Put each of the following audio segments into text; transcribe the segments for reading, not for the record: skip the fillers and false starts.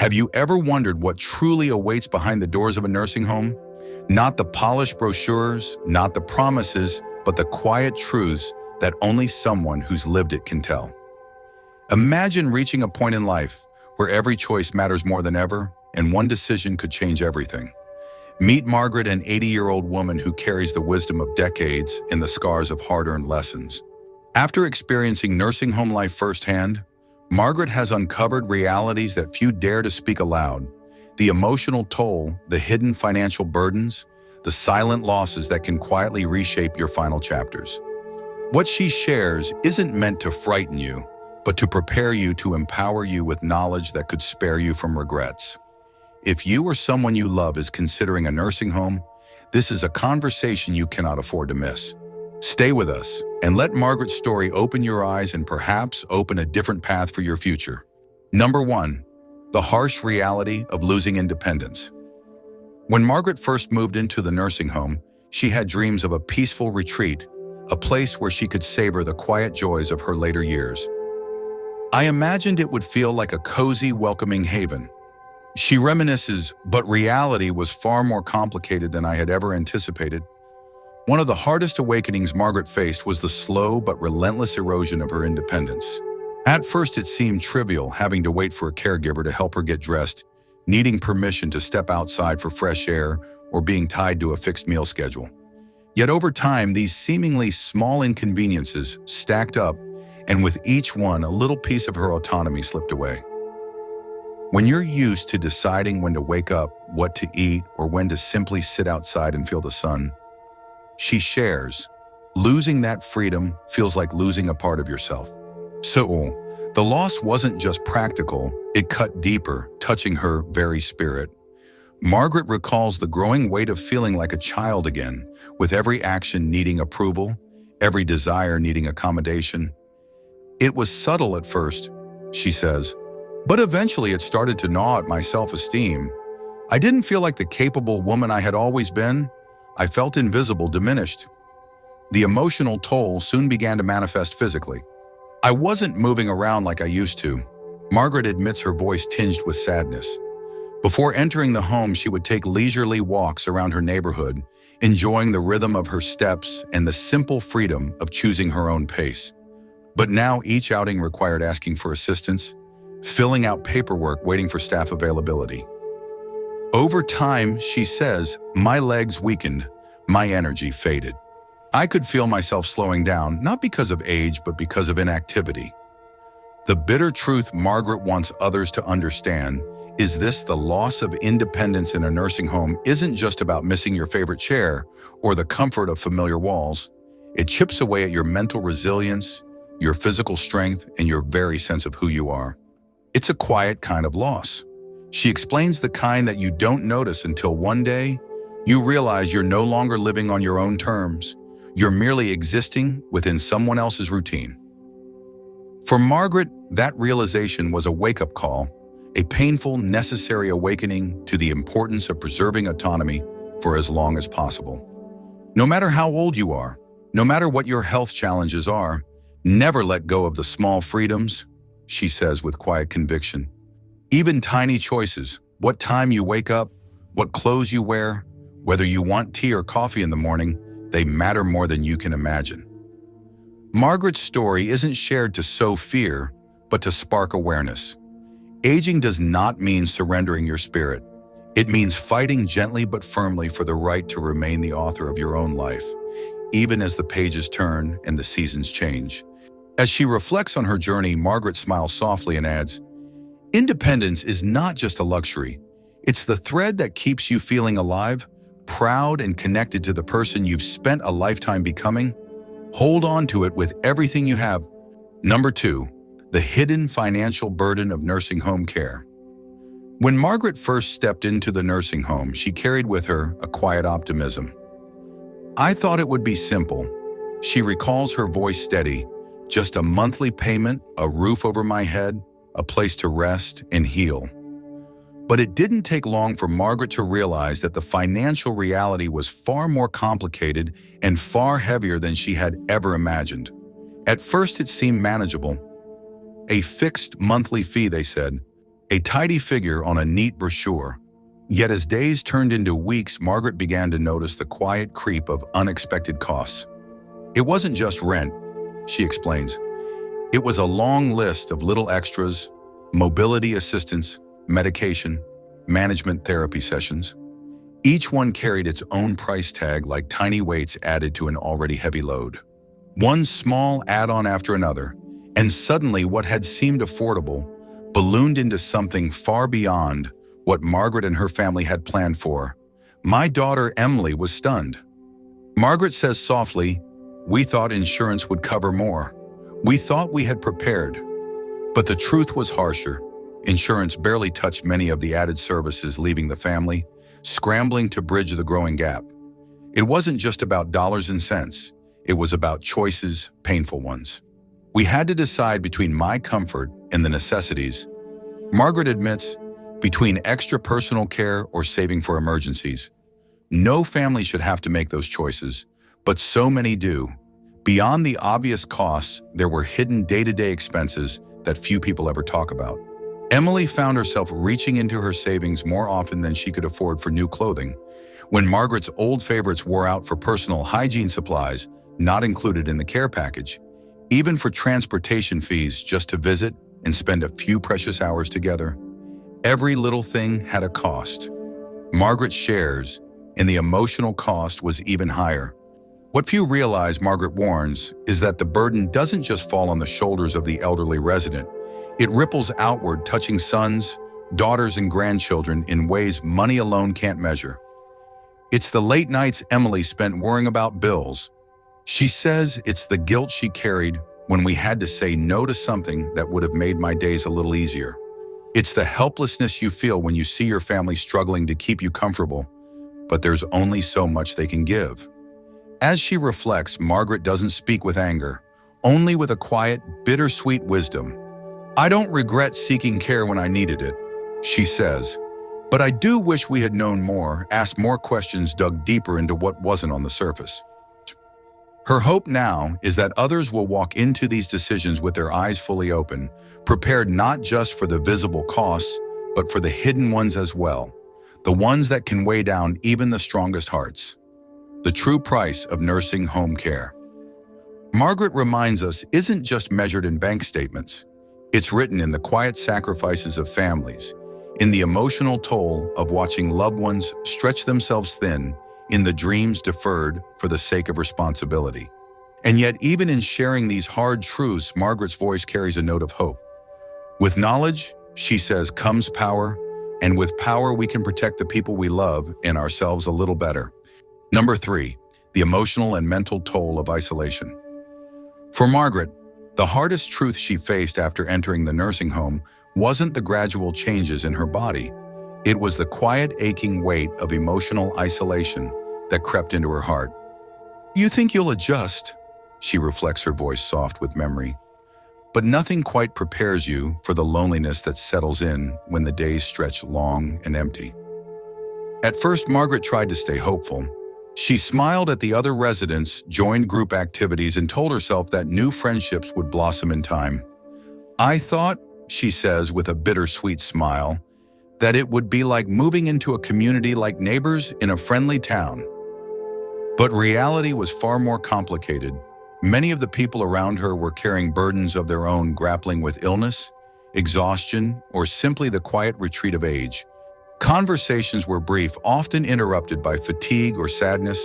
Have you ever wondered what truly awaits behind the doors of a nursing home? Not the polished brochures, not the promises, but the quiet truths that only someone who's lived it can tell. Imagine reaching a point in life where every choice matters more than ever, and one decision could change everything. Meet Margaret, an 80-year-old woman who carries the wisdom of decades and the scars of hard-earned lessons. After experiencing nursing home life firsthand, Margaret has uncovered realities that few dare to speak aloud: the emotional toll, the hidden financial burdens, the silent losses that can quietly reshape your final chapters. What she shares isn't meant to frighten you, but to prepare you, to empower you with knowledge that could spare you from regrets. If you or someone you love is considering a nursing home, this is a conversation you cannot afford to miss. Stay with us and let Margaret's story open your eyes and perhaps open a different path for your future. Number 1. The harsh reality of losing independence. When Margaret first moved into the nursing home, she had dreams of a peaceful retreat, a place where she could savor the quiet joys of her later years. I imagined it would feel like a cozy, welcoming haven. She reminisces, but reality was far more complicated than I had ever anticipated. One of the hardest awakenings Margaret faced was the slow but relentless erosion of her independence. At first, it seemed trivial, having to wait for a caregiver to help her get dressed, needing permission to step outside for fresh air, or being tied to a fixed meal schedule. Yet over time, these seemingly small inconveniences stacked up, and with each one, a little piece of her autonomy slipped away. When you're used to deciding when to wake up, what to eat, or when to simply sit outside and feel the sun, she shares, losing that freedom feels like losing a part of yourself. So, the loss wasn't just practical, it cut deeper, touching her very spirit. Margaret recalls the growing weight of feeling like a child again, with every action needing approval, every desire needing accommodation. It was subtle at first, she says, but eventually it started to gnaw at my self-esteem. I didn't feel like the capable woman I had always been. I felt invisible, diminished. The emotional toll soon began to manifest physically. I wasn't moving around like I used to. Margaret admits, her voice tinged with sadness. Before entering the home, she would take leisurely walks around her neighborhood, enjoying the rhythm of her steps and the simple freedom of choosing her own pace. But now each outing required asking for assistance, filling out paperwork, waiting for staff availability. Over time, she says, my legs weakened, my energy faded. I could feel myself slowing down, not because of age, but because of inactivity. The bitter truth Margaret wants others to understand is this: the loss of independence in a nursing home isn't just about missing your favorite chair or the comfort of familiar walls. It chips away at your mental resilience, your physical strength, and your very sense of who you are. It's a quiet kind of loss. She explains, the kind that you don't notice until one day you realize you're no longer living on your own terms. You're merely existing within someone else's routine. For Margaret, that realization was a wake-up call, a painful, necessary awakening to the importance of preserving autonomy for as long as possible. No matter how old you are, no matter what your health challenges are, never let go of the small freedoms, she says with quiet conviction. Even tiny choices, what time you wake up, what clothes you wear, whether you want tea or coffee in the morning, they matter more than you can imagine. Margaret's story isn't shared to sow fear, but to spark awareness. Aging does not mean surrendering your spirit. It means fighting gently but firmly for the right to remain the author of your own life, even as the pages turn and the seasons change. As she reflects on her journey, Margaret smiles softly and adds, independence is not just a luxury. It's the thread that keeps you feeling alive, proud, and connected to the person you've spent a lifetime becoming. Hold on to it with everything you have. Number 2, the hidden financial burden of nursing home care. When Margaret first stepped into the nursing home, she carried with her a quiet optimism. I thought it would be simple. She recalls, her voice steady. Just a monthly payment, a roof over my head, a place to rest and heal. But it didn't take long for Margaret to realize that the financial reality was far more complicated and far heavier than she had ever imagined. At first, it seemed manageable. A fixed monthly fee, they said. a tidy figure on a neat brochure. Yet as days turned into weeks, Margaret began to notice the quiet creep of unexpected costs. It wasn't just rent, she explains. It was a long list of little extras, mobility assistance, medication, management therapy sessions. Each one carried its own price tag, like tiny weights added to an already heavy load. One small add-on after another, and suddenly what had seemed affordable ballooned into something far beyond what Margaret and her family had planned for. My daughter Emily was stunned. Margaret says softly, "We thought insurance would cover more. We thought we had prepared." But the truth was harsher. Insurance barely touched many of the added services, leaving the family scrambling to bridge the growing gap. It wasn't just about dollars and cents. It was about choices, painful ones. We had to decide between my comfort and the necessities. Margaret admits, between extra personal care or saving for emergencies. No family should have to make those choices, but so many do. Beyond the obvious costs, there were hidden day-to-day expenses that few people ever talk about. Emily found herself reaching into her savings more often than she could afford for new clothing. When Margaret's old favorites wore out for personal hygiene supplies, not included in the care package, even for transportation fees just to visit and spend a few precious hours together. Every little thing had a cost. Margaret shares, and the emotional cost was even higher. What few realize, Margaret warns, is that the burden doesn't just fall on the shoulders of the elderly resident. It ripples outward, touching sons, daughters, and grandchildren in ways money alone can't measure. It's the late nights Emily spent worrying about bills. She says it's the guilt she carried when we had to say no to something that would have made my days a little easier. It's the helplessness you feel when you see your family struggling to keep you comfortable, but there's only so much they can give. As she reflects, Margaret doesn't speak with anger, only with a quiet, bittersweet wisdom. "I don't regret seeking care when I needed it," she says, "but I do wish we had known more, asked more questions, dug deeper into what wasn't on the surface." Her hope now is that others will walk into these decisions with their eyes fully open, prepared not just for the visible costs, but for the hidden ones as well, the ones that can weigh down even the strongest hearts. The true price of nursing home care. Margaret reminds us isn't just measured in bank statements. It's written in the quiet sacrifices of families, in the emotional toll of watching loved ones stretch themselves thin, in the dreams deferred for the sake of responsibility. And yet, even in sharing these hard truths, Margaret's voice carries a note of hope. With knowledge, she says, comes power, and with power we can protect the people we love and ourselves a little better. Number 3, the emotional and mental toll of isolation. For Margaret, the hardest truth she faced after entering the nursing home wasn't the gradual changes in her body. It was the quiet, aching weight of emotional isolation that crept into her heart. "You think you'll adjust," she reflects, her voice soft with memory. But nothing quite prepares you for the loneliness that settles in when the days stretch long and empty. At first, Margaret tried to stay hopeful. She smiled at the other residents, joined group activities, and told herself that new friendships would blossom in time. "I thought," she says with a bittersweet smile, "that it would be like moving into a community, like neighbors in a friendly town." But reality was far more complicated. Many of the people around her were carrying burdens of their own, grappling with illness, exhaustion, or simply the quiet retreat of age. Conversations were brief, often interrupted by fatigue or sadness,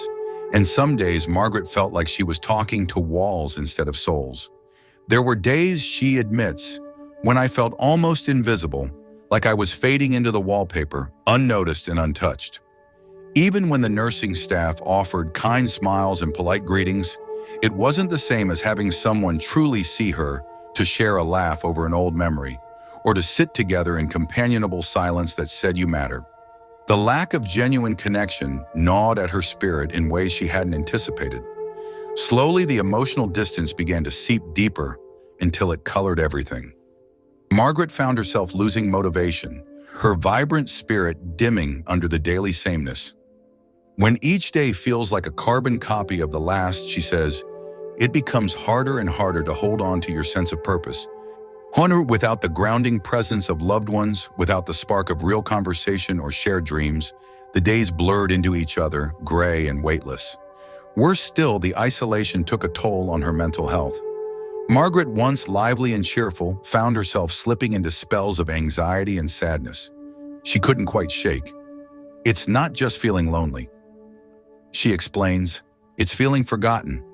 and some days Margaret felt like she was talking to walls instead of souls. "There were days," she admits, "when I felt almost invisible, like I was fading into the wallpaper, unnoticed and untouched." Even when the nursing staff offered kind smiles and polite greetings, it wasn't the same as having someone truly see her, to share a laugh over an old memory, or to sit together in companionable silence that said you matter. The lack of genuine connection gnawed at her spirit in ways she hadn't anticipated. Slowly, the emotional distance began to seep deeper until it colored everything. Margaret found herself losing motivation, her vibrant spirit dimming under the daily sameness. When each day feels like a carbon copy of the last, she says, it becomes harder and harder to hold on to your sense of purpose. Honor without the grounding presence of loved ones, without the spark of real conversation or shared dreams, the days blurred into each other, gray and weightless. Worse still, the isolation took a toll on her mental health. Margaret, once lively and cheerful, found herself slipping into spells of anxiety and sadness. She couldn't quite shake. It's not just feeling lonely, she explains. It's feeling forgotten,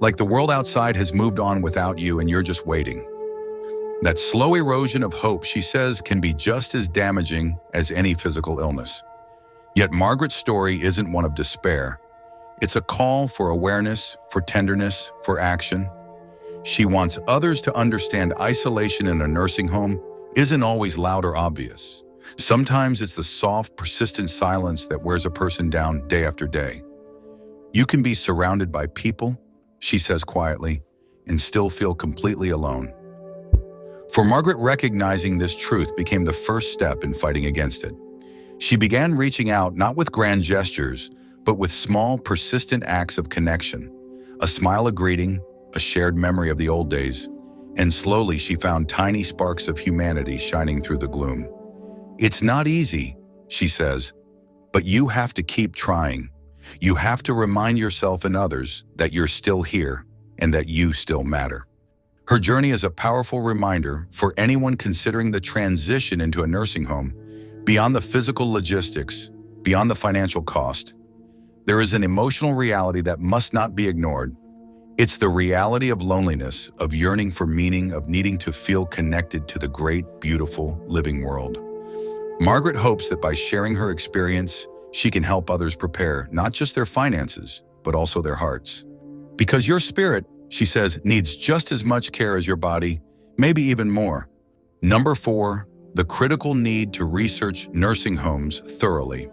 like the world outside has moved on without you and you're just waiting. That slow erosion of hope, she says, can be just as damaging as any physical illness. Yet Margaret's story isn't one of despair. It's a call for awareness, for tenderness, for action. She wants others to understand isolation in a nursing home isn't always loud or obvious. Sometimes it's the soft, persistent silence that wears a person down day after day. You can be surrounded by people, she says quietly, and still feel completely alone. For Margaret, recognizing this truth became the first step in fighting against it. She began reaching out not with grand gestures, but with small, persistent acts of connection. A smile, a greeting, a shared memory of the old days, and slowly she found tiny sparks of humanity shining through the gloom. It's not easy, she says, but you have to keep trying. You have to remind yourself and others that you're still here and that you still matter. Her journey is a powerful reminder for anyone considering the transition into a nursing home. Beyond the physical logistics, beyond the financial cost, there is an emotional reality that must not be ignored. It's the reality of loneliness, of yearning for meaning, of needing to feel connected to the great, beautiful, living world. Margaret hopes that by sharing her experience, she can help others prepare not just their finances, but also their hearts. Because your spirit, she says, needs just as much care as your body, maybe even more. Number 4, the critical need to research nursing homes thoroughly.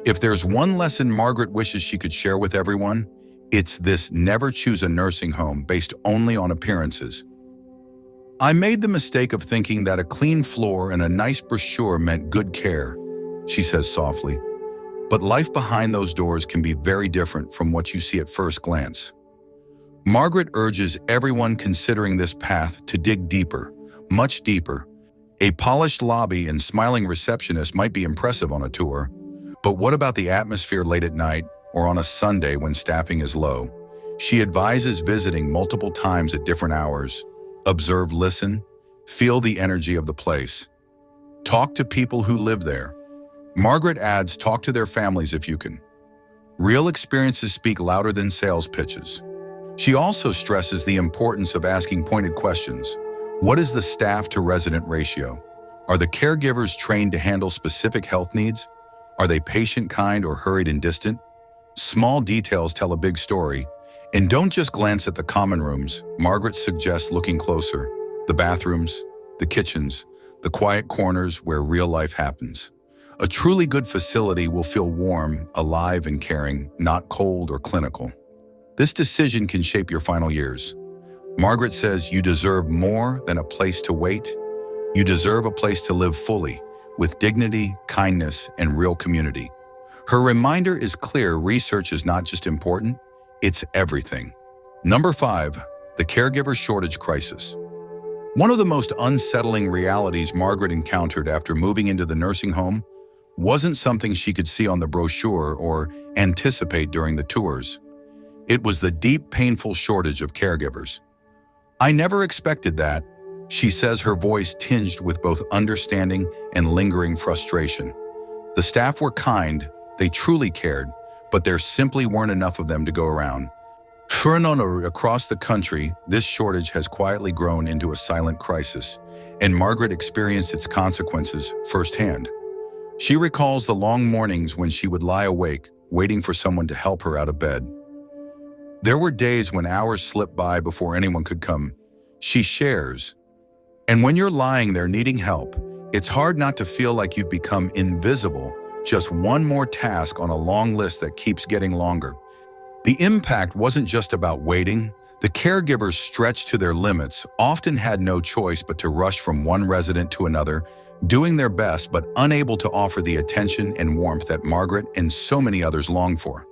If there's one lesson Margaret wishes she could share with everyone, it's this: never choose a nursing home based only on appearances. I made the mistake of thinking that a clean floor and a nice brochure meant good care, she says softly. But life behind those doors can be very different from what you see at first glance. Margaret urges everyone considering this path to dig deeper, much deeper. A polished lobby and smiling receptionist might be impressive on a tour, but what about the atmosphere late at night or on a Sunday when staffing is low? She advises visiting multiple times at different hours. Observe, listen, feel the energy of the place. Talk to people who live there. Margaret adds, talk to their families if you can. Real experiences speak louder than sales pitches. She also stresses the importance of asking pointed questions. What is the staff-to-resident ratio? Are the caregivers trained to handle specific health needs? Are they patient, kind, or hurried and distant? Small details tell a big story. And don't just glance at the common rooms. Margaret suggests looking closer. The bathrooms, the kitchens, the quiet corners where real life happens. A truly good facility will feel warm, alive, and caring, not cold or clinical. This decision can shape your final years. Margaret says you deserve more than a place to wait. You deserve a place to live fully, with dignity, kindness, and real community. Her reminder is clear: research is not just important, it's everything. Number 5, the caregiver shortage crisis. One of the most unsettling realities Margaret encountered after moving into the nursing home wasn't something she could see on the brochure or anticipate during the tours. It was the deep, painful shortage of caregivers. I never expected that, she says, her voice tinged with both understanding and lingering frustration. The staff were kind, they truly cared, but there simply weren't enough of them to go around. Across the country, this shortage has quietly grown into a silent crisis, and Margaret experienced its consequences firsthand. She recalls the long mornings when she would lie awake, waiting for someone to help her out of bed. There were days when hours slipped by before anyone could come, she shares. And when you're lying there needing help, it's hard not to feel like you've become invisible, just one more task on a long list that keeps getting longer. The impact wasn't just about waiting. The caregivers, stretched to their limits, often had no choice but to rush from one resident to another, doing their best but unable to offer the attention and warmth that Margaret and so many others longed for.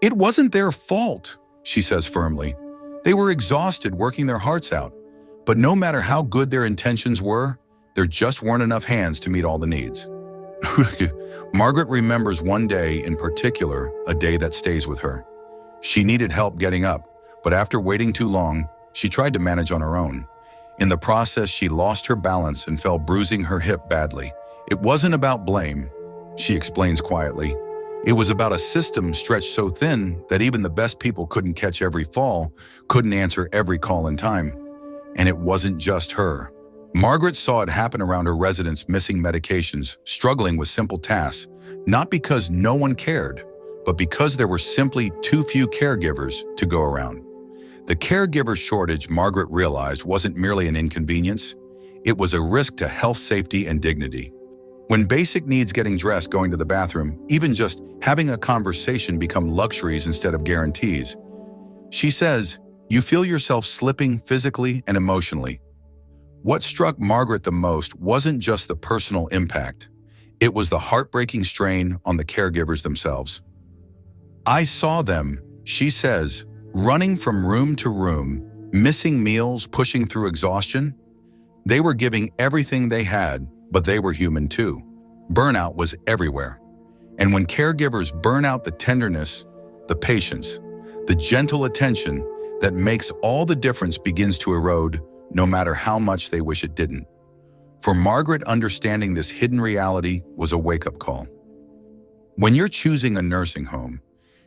It wasn't their fault, she says firmly. They were exhausted, working their hearts out. But no matter how good their intentions were, there just weren't enough hands to meet all the needs. Margaret remembers one day in particular, a day that stays with her. She needed help getting up, but after waiting too long, she tried to manage on her own. In the process, she lost her balance and fell, bruising her hip badly. It wasn't about blame, she explains quietly. It was about a system stretched so thin that even the best people couldn't catch every fall, couldn't answer every call in time. And it wasn't just her. Margaret saw it happen around her residents, missing medications, struggling with simple tasks, not because no one cared, but because there were simply too few caregivers to go around. The caregiver shortage, Margaret realized, wasn't merely an inconvenience. It was a risk to health, safety, and dignity. When basic needs, getting dressed, going to the bathroom, even just having a conversation, become luxuries instead of guarantees. She says, you feel yourself slipping physically and emotionally. What struck Margaret the most wasn't just the personal impact. It was the heartbreaking strain on the caregivers themselves. I saw them, she says, running from room to room, missing meals, pushing through exhaustion. They were giving everything they had, but they were human too. Burnout was everywhere. And when caregivers burn out, the tenderness, the patience, the gentle attention that makes all the difference begins to erode, no matter how much they wish it didn't. For Margaret, understanding this hidden reality was a wake-up call. When you're choosing a nursing home,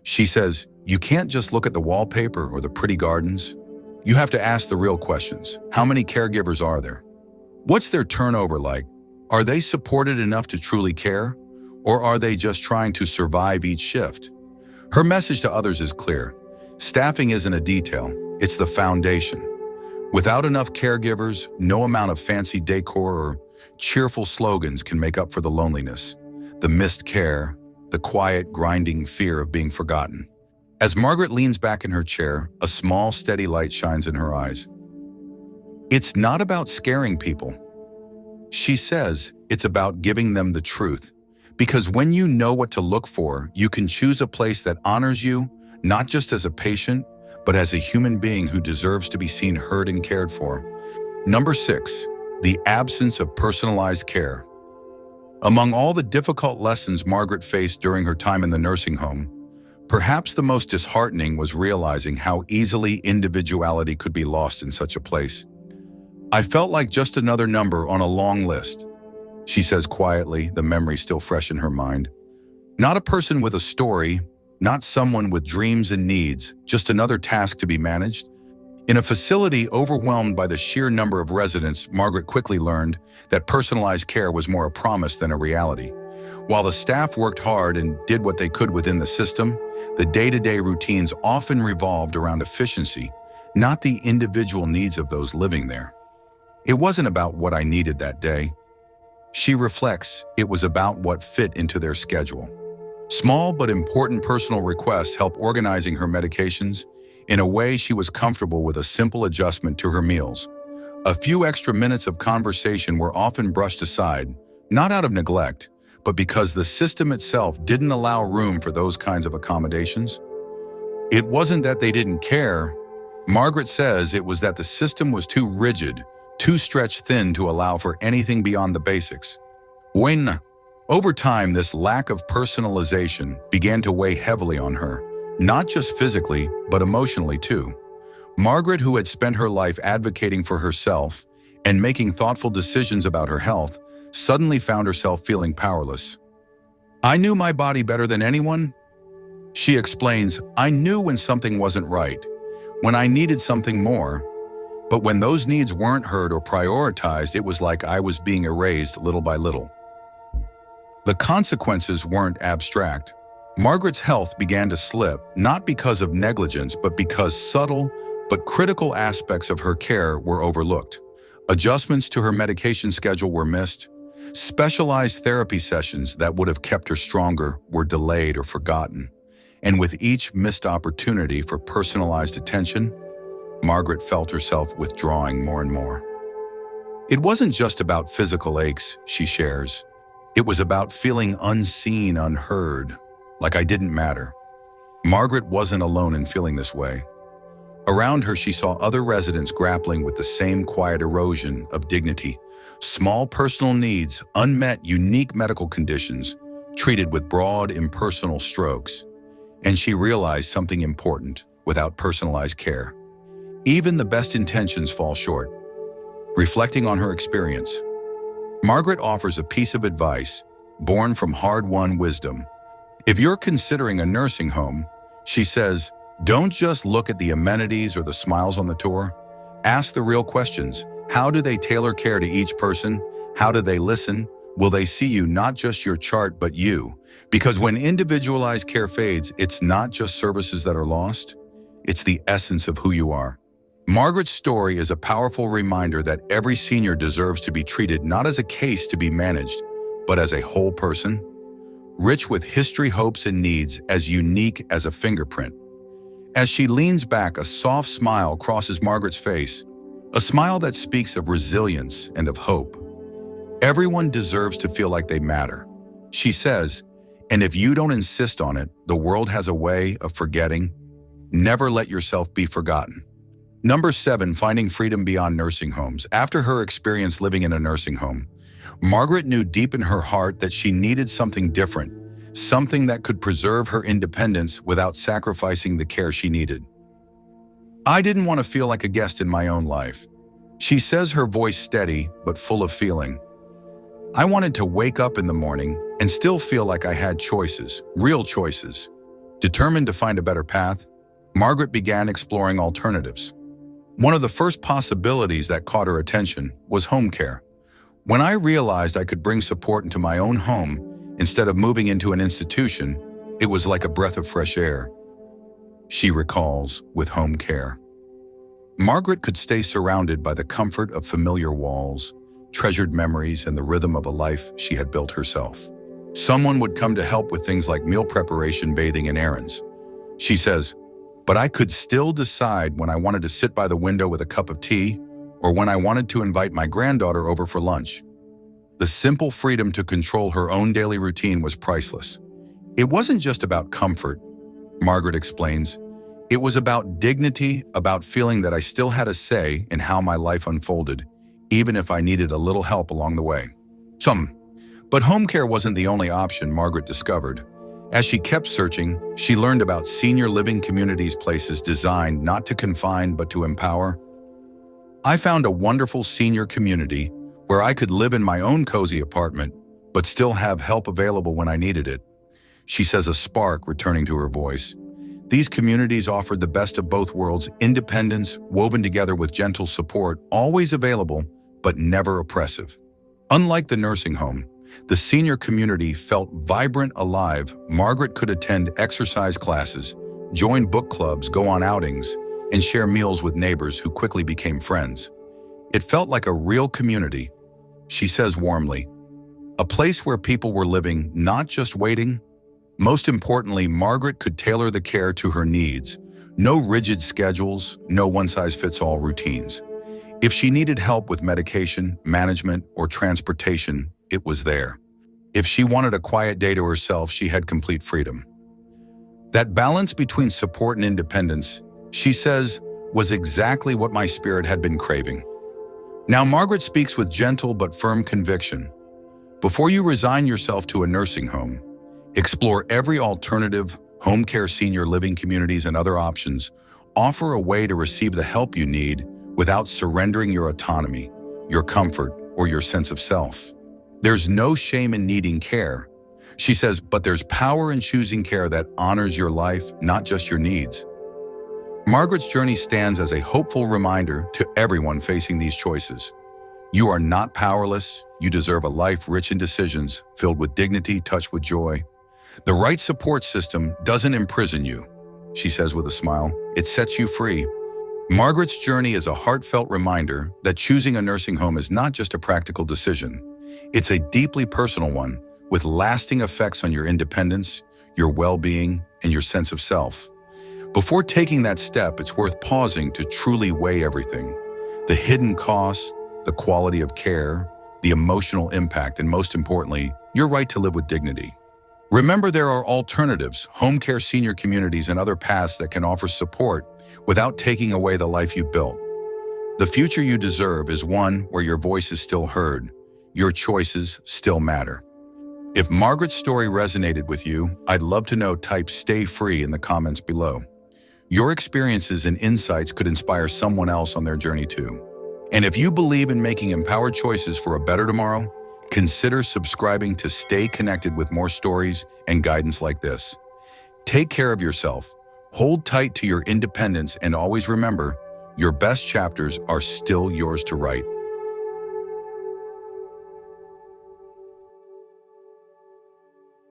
she says, you can't just look at the wallpaper or the pretty gardens. You have to ask the real questions. How many caregivers are there? What's their turnover like? Are they supported enough to truly care? Or are they just trying to survive each shift? Her message to others is clear. Staffing isn't a detail, it's the foundation. Without enough caregivers, no amount of fancy decor or cheerful slogans can make up for the loneliness, the missed care, the quiet, grinding fear of being forgotten. As Margaret leans back in her chair, a small, steady light shines in her eyes. It's not about scaring people. She says it's about giving them the truth. Because when you know what to look for, you can choose a place that honors you, not just as a patient, but as a human being who deserves to be seen, heard, and cared for. Number 6, the absence of personalized care. Among all the difficult lessons Margaret faced during her time in the nursing home, perhaps the most disheartening was realizing how easily individuality could be lost in such a place. I felt like just another number on a long list, she says quietly, the memory still fresh in her mind. Not a person with a story, not someone with dreams and needs, just another task to be managed. In a facility overwhelmed by the sheer number of residents, Margaret quickly learned that personalized care was more a promise than a reality. While the staff worked hard and did what they could within the system, the day-to-day routines often revolved around efficiency, not the individual needs of those living there. It wasn't about what I needed that day. She reflects, it was about what fit into their schedule. Small but important personal requests helped organizing her medications in a way she was comfortable with, a simple adjustment to her meals. A few extra minutes of conversation were often brushed aside, not out of neglect, but because the system itself didn't allow room for those kinds of accommodations. It wasn't that they didn't care. Margaret says it was that the system was too rigid, too stretched thin to allow for anything beyond the basics. Over time, this lack of personalization began to weigh heavily on her, not just physically, but emotionally too. Margaret, who had spent her life advocating for herself and making thoughtful decisions about her health, suddenly found herself feeling powerless. I knew my body better than anyone. She explains, I knew when something wasn't right, when I needed something more. But when those needs weren't heard or prioritized, it was like I was being erased little by little. The consequences weren't abstract. Margaret's health began to slip, not because of negligence, but because subtle but critical aspects of her care were overlooked. Adjustments to her medication schedule were missed. Specialized therapy sessions that would have kept her stronger were delayed or forgotten. And with each missed opportunity for personalized attention, Margaret felt herself withdrawing more and more. It wasn't just about physical aches, she shares. It was about feeling unseen, unheard, like I didn't matter. Margaret wasn't alone in feeling this way. Around her, she saw other residents grappling with the same quiet erosion of dignity. Small personal needs, unmet, unique medical conditions, treated with broad, impersonal strokes. And she realized something important: without personalized care, even the best intentions fall short. Reflecting on her experience, Margaret offers a piece of advice born from hard-won wisdom. If you're considering a nursing home, she says, don't just look at the amenities or the smiles on the tour. Ask the real questions. How do they tailor care to each person? How do they listen? Will they see you, not just your chart, but you? Because when individualized care fades, it's not just services that are lost, it's the essence of who you are. Margaret's story is a powerful reminder that every senior deserves to be treated not as a case to be managed, but as a whole person, rich with history, hopes, and needs, as unique as a fingerprint. As she leans back, a soft smile crosses Margaret's face, a smile that speaks of resilience and of hope. Everyone deserves to feel like they matter, she says, and if you don't insist on it, the world has a way of forgetting. Never let yourself be forgotten. Number 7, finding freedom beyond nursing homes. After her experience living in a nursing home, Margaret knew deep in her heart that she needed something different, something that could preserve her independence without sacrificing the care she needed. I didn't want to feel like a guest in my own life, she says, her voice steady but full of feeling. I wanted to wake up in the morning and still feel like I had choices, real choices. Determined to find a better path, Margaret began exploring alternatives. One of the first possibilities that caught her attention was home care. When I realized I could bring support into my own home instead of moving into an institution, it was like a breath of fresh air, she recalls with home care. Margaret could stay surrounded by the comfort of familiar walls, treasured memories, and the rhythm of a life she had built herself. Someone would come to help with things like meal preparation, bathing, and errands. She says, but I could still decide when I wanted to sit by the window with a cup of tea or when I wanted to invite my granddaughter over for lunch. The simple freedom to control her own daily routine was priceless. It wasn't just about comfort, Margaret explains. It was about dignity, about feeling that I still had a say in how my life unfolded, even if I needed a little help along the way. But home care wasn't the only option Margaret discovered. As she kept searching, she learned about senior living communities, places designed not to confine but to empower. I found a wonderful senior community where I could live in my own cozy apartment but still have help available when I needed it, she says, a spark returning to her voice. These communities offered the best of both worlds: independence woven together with gentle support, always available but never oppressive. Unlike the nursing home, the senior community felt vibrant, alive. Margaret could attend exercise classes, join book clubs, go on outings, and share meals with neighbors who quickly became friends. It felt like a real community, she says warmly, a place where people were living, not just waiting. Most importantly, Margaret could tailor the care to her needs. No rigid schedules, no one-size-fits-all routines. If she needed help with medication, management, or transportation, it was there. If she wanted a quiet day to herself, she had complete freedom. That balance between support and independence, she says, was exactly what my spirit had been craving. Now Margaret speaks with gentle but firm conviction. Before you resign yourself to a nursing home, explore every alternative: home care, senior living communities, and other options. Offer a way to receive the help you need without surrendering your autonomy, your comfort, or your sense of self. There's no shame in needing care, she says, but there's power in choosing care that honors your life, not just your needs. Margaret's journey stands as a hopeful reminder to everyone facing these choices. You are not powerless. You deserve a life rich in decisions, filled with dignity, touched with joy. The right support system doesn't imprison you, she says with a smile. It sets you free. Margaret's journey is a heartfelt reminder that choosing a nursing home is not just a practical decision. It's a deeply personal one, with lasting effects on your independence, your well-being, and your sense of self. Before taking that step, it's worth pausing to truly weigh everything: the hidden costs, the quality of care, the emotional impact, and most importantly, your right to live with dignity. Remember, there are alternatives, home care senior communities, and other paths that can offer support without taking away the life you built. The future you deserve is one where your voice is still heard, your choices still matter. If Margaret's story resonated with you, I'd love to know. Type "stay free" in the comments below. Your experiences and insights could inspire someone else on their journey too. And if you believe in making empowered choices for a better tomorrow, consider subscribing to stay connected with more stories and guidance like this. Take care of yourself, hold tight to your independence, and always remember, your best chapters are still yours to write.